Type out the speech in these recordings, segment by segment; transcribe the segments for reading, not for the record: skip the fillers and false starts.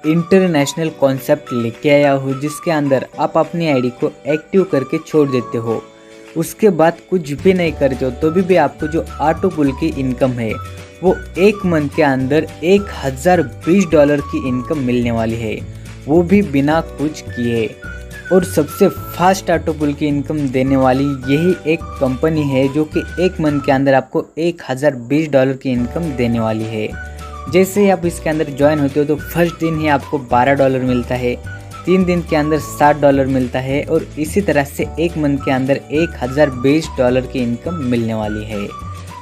International concept लेके आया हूँ जिसके अंदर आप अपनी आईडी को एक्टिव करके छोड़ देते हो। उसके बाद कुछ भी नहीं करते हो तो भी आपको जो ऑटो पुल की इनकम है वो एक मंथ के अंदर $1020 की इनकम मिलने वाली है, वो भी बिना कुछ किए। और सबसे फास्ट ऑटो पुल की इनकम देने वाली यही एक कंपनी है जो कि एक मंथ के अंदर आपको $1020 की इनकम देने वाली है। जैसे ही आप इसके अंदर ज्वाइन होते हो तो फर्स्ट दिन ही आपको $12 मिलता है, 3 दिन के अंदर $60 मिलता है और इसी तरह से एक मंथ के अंदर $1020 की इनकम मिलने वाली है।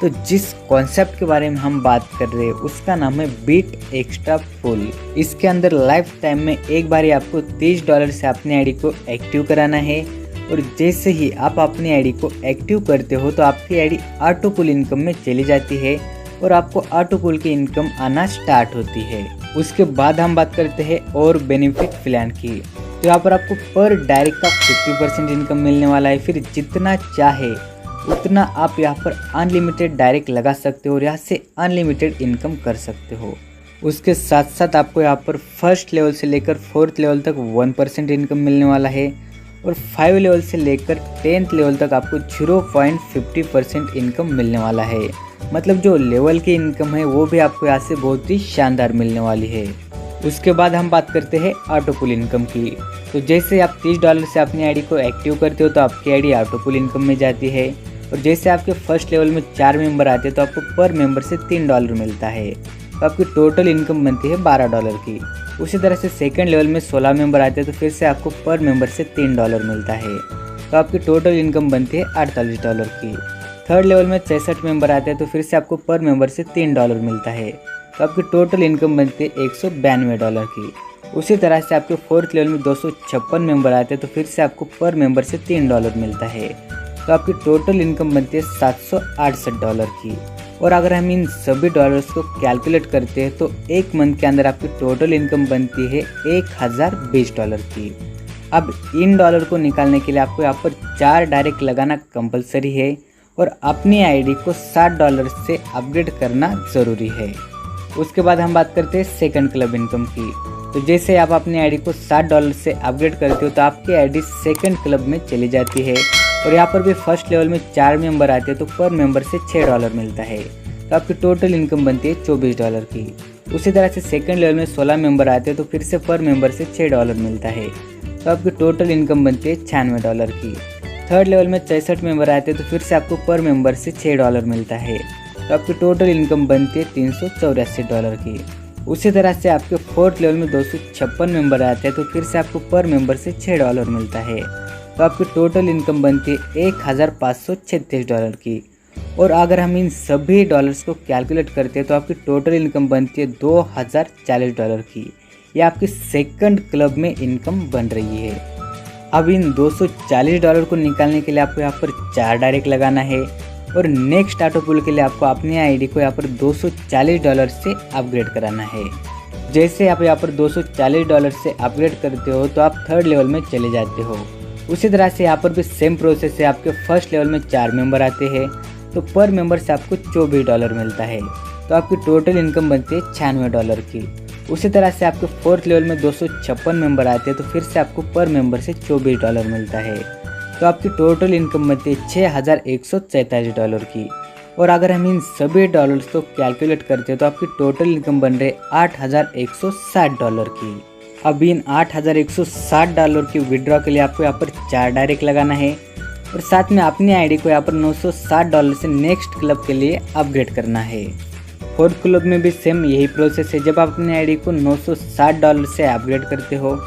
तो जिस कॉन्सेप्ट के बारे में हम बात कर रहे हैं उसका नाम है बीट एक्स्ट्रा पुल। इसके अंदर लाइफ टाइम में एक बार ही आपको $30 से अपनी आईडी को एक्टिव कराना है और जैसे ही आप अपनी आईडी को एक्टिव करते हो तो आपकी आईडी ऑटो पुल इनकम में चली जाती है और आपको ऑटो पुल की इनकम आना स्टार्ट होती है। उसके बाद हम बात करते हैं और बेनिफिट प्लान की। तो यहाँ पर आपको पर डायरेक्ट का 50% इनकम मिलने वाला है। फिर जितना चाहे उतना आप यहाँ पर अनलिमिटेड डायरेक्ट लगा सकते हो और यहाँ से अनलिमिटेड इनकम कर सकते हो। उसके साथ साथ आपको यहाँ पर फर्स्ट लेवल से लेकर 4th लेवल तक 1% इनकम मिलने वाला है और 5 लेवल से लेकर 10th लेवल तक आपको 0.50% इनकम मिलने वाला है। मतलब जो लेवल की इनकम है वो भी आपको यहाँ से बहुत ही शानदार मिलने वाली है। उसके बाद हम बात करते हैं ऑटो पुल इनकम की। तो जैसे आप $30 से अपनी आईडी को एक्टिव करते हो तो आपकी आईडी ऑटो पुल इनकम में जाती है और जैसे आपके फर्स्ट लेवल में 4 मेंबर आते हैं तो आपको पर मेंबर से $3 मिलता है, तो आपकी टोटल इनकम बनती है $12 की। उसी तरह से सेकंड लेवल में 16 मेंबर आते हैं तो फिर से आपको पर मेंबर से $3 मिलता है, तो आपकी टोटल इनकम बनती है $48 की। थर्ड लेवल में 66 मेंबर आते हैं तो फिर से आपको पर मेंबर से $3 मिलता है, तो आपकी टोटल इनकम बनती है $192 की। उसी तरह से आपके फोर्थ लेवल में 256 मेंबर आते हैं तो फिर से आपको पर मेंबर से $3 मिलता है, तो आपकी टोटल इनकम बनती है $768 की। और अगर हम इन सभी डॉलर्स को कैलकुलेट करते हैं तो एक मंथ के अंदर आपकी टोटल इनकम बनती है $1020 की। अब इन डॉलर को निकालने के लिए आपको यहाँ पर 4 डायरेक्ट लगाना कंपलसरी है और अपनी आईडी को $60 से अपग्रेड करना ज़रूरी है। उसके बाद हम बात करते हैं सेकंड क्लब इनकम की। तो जैसे आप अपनी आईडी को $60 से अपग्रेड करते हो तो आपकी आईडी सेकंड क्लब में चली जाती है और यहाँ पर भी फर्स्ट लेवल में 4 मेंबर आते हैं तो पर मेंबर से $6 मिलता है, तो आपकी टोटल इनकम बनती है $24 की। उसी तरह से सेकंड लेवल में 16 मेंबर आते हैं तो फिर से पर मेंबर से $6 मिलता है, तो आपकी टोटल इनकम बनती है $96 की। थर्ड लेवल में 66 मेंबर आते हैं तो फिर से आपको पर मेंबर से $6 मिलता है, तो आपकी टोटल इनकम बनती है $384 की। उसी तरह से आपके फोर्थ लेवल में 256 मेंबर आते हैं तो फिर से आपको पर मेंबर से $6 मिलता है, तो आपकी टोटल इनकम बनती है $1536 की। और अगर हम इन सभी डॉलर्स को कैलकुलेट करते हैं तो आपकी टोटल इनकम बनती है $2040 की। ये आपकी सेकंड क्लब में इनकम बन रही है। अब इन $240 को निकालने के लिए आपको यहाँ पर 4 डायरेक्ट लगाना है और नेक्स्ट ऑटो पुल के लिए आपको अपनी आईडी को यहाँ पर $240 से अपग्रेड कराना है। जैसे आप यहाँ पर $240 से अपग्रेड करते हो तो आप थर्ड लेवल में चले जाते हो। उसी तरह से यहाँ पर भी सेम प्रोसेस है। आपके फर्स्ट लेवल में 4 मेंबर आते हैं तो पर मेंबर से आपको $24 मिलता है, तो आपकी टोटल इनकम बनती है $96 की। उसी तरह से आपके फोर्थ लेवल में 256 मेंबर आते हैं तो फिर से आपको पर मेंबर से $24 मिलता है, तो आपकी टोटल इनकम बनती है $6147 की। और अगर हम इन सभी डॉलर्स को कैलकुलेट करते हैं तो आपकी टोटल इनकम बन रही है $8160 की। अब इन $8160 की विड्रॉ के लिए आपको यहाँ पर 4 डायरेक्ट लगाना है और साथ में अपनी आईडी को यहाँ पर $960 से नेक्स्ट क्लब के लिए अपग्रेड करना है। फोर्थ क्लब में भी सेम यही प्रोसेस है। जब आप अपनी आईडी को $960 से अपग्रेड करते हो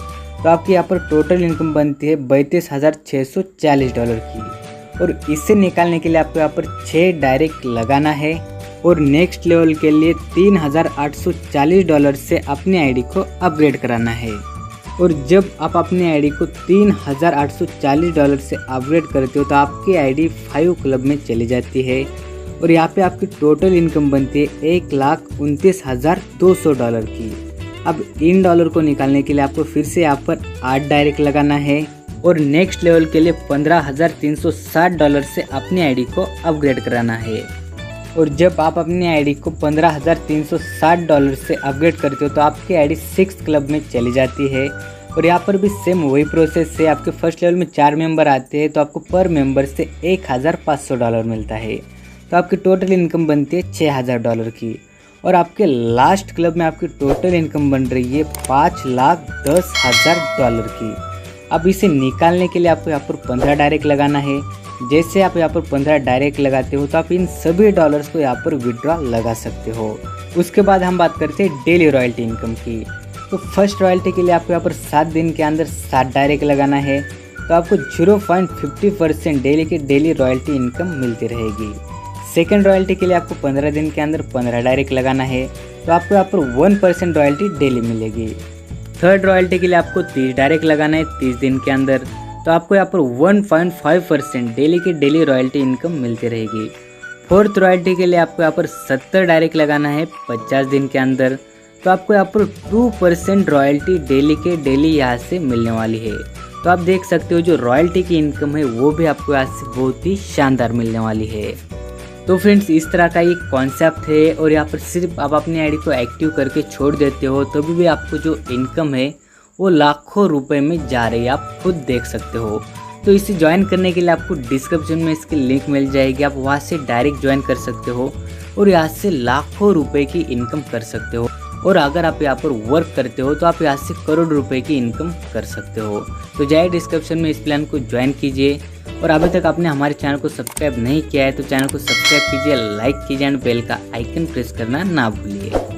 तो आपकी यहाँ पर टोटल इनकम बनती है $32,640 की। और इसे निकालने के लिए आपको यहाँ पर 6 डायरेक्ट लगाना है और नेक्स्ट लेवल के लिए $3840 से अपनी आईडी को अपग्रेड कराना है। और जब आप अपनी आईडी को $3840 से अपग्रेड करते हो तो आपकी आईडी 5 क्लब में चली जाती है और यहाँ पे आपकी टोटल इनकम बनती है $1,29,200 की। अब इन डॉलर को निकालने के लिए आपको फिर से यहाँ पर 8 डायरेक्ट लगाना है और नेक्स्ट लेवल के लिए $15,360 से अपनी आईडी को अपग्रेड कराना है। और जब आप अपनी आईडी को $15,360 से अपग्रेड करते हो तो आपकी आईडी 6 क्लब में चली जाती है। और यहाँ पर भी सेम वही प्रोसेस है। आपके फर्स्ट लेवल में 4 मेंबर आते हैं तो आपको पर मेंबर से $1,500 मिलता है। तो आपकी टोटल इनकम बनती है $6,000 की। और आपके लास्ट क्लब में आपकी टोटल इनकम बन रही है $5,10,000 की। अब इसे निकालने के लिए आपको यहाँ पर 15 डायरेक्ट लगाना है। जैसे आप यहाँ पर 15 डायरेक्ट लगाते हो तो आप इन सभी डॉलर्स को यहाँ पर विड्रॉ लगा सकते हो। उसके बाद हम बात करते हैं डेली रॉयल्टी इनकम की। तो फर्स्ट रॉयल्टी के लिए आपको यहाँ पर 7 दिन के अंदर 7 डायरेक्ट लगाना है तो आपको 0.50% डेली की डेली रॉयल्टी इनकम मिलती रहेगी। सेकेंड रॉयल्टी के लिए आपको 15 दिन के अंदर 15 डायरेक्ट लगाना है तो आपको यहाँ पर 1% रॉयल्टी डेली मिलेगी। थर्ड रॉयल्टी के लिए आपको 30 डायरेक्ट लगाना है 30 दिन के अंदर तो आपको यहाँ पर 1.5% डेली की डेली रॉयल्टी इनकम मिलती रहेगी। फोर्थ रॉयल्टी के लिए आपको यहाँ पर 70 डायरेक्ट लगाना है 50 दिन के अंदर तो आपको यहाँ पर 2% रॉयल्टी डेली के डेली यहाँ से मिलने वाली है। तो आप देख सकते हो जो रॉयल्टी की इनकम है वो भी आपको यहाँ से बहुत ही शानदार मिलने वाली है। तो फ्रेंड्स इस तरह का एक कॉन्सेप्ट है और यहाँ पर सिर्फ आप अपनी आईडी को एक्टिव करके छोड़ देते हो तो भी आपको जो इनकम है वो लाखों रुपए में जा रही है, आप खुद देख सकते हो। तो इसे ज्वाइन करने के लिए आपको डिस्क्रिप्शन में इसकी लिंक मिल जाएगी, आप वहाँ से डायरेक्ट ज्वाइन कर सकते हो और यहाँ से लाखों रुपए की इनकम कर सकते हो। और अगर आप यहाँ पर वर्क करते हो तो आप यहाँ से करोड़ रुपए की इनकम कर सकते हो। तो जाइए डिस्क्रिप्शन में इस प्लान को ज्वाइन कीजिए। और अभी तक आपने हमारे चैनल को सब्सक्राइब नहीं किया है तो चैनल को सब्सक्राइब कीजिए, लाइक कीजिए एंड बेल का आइकन प्रेस करना ना भूलिए।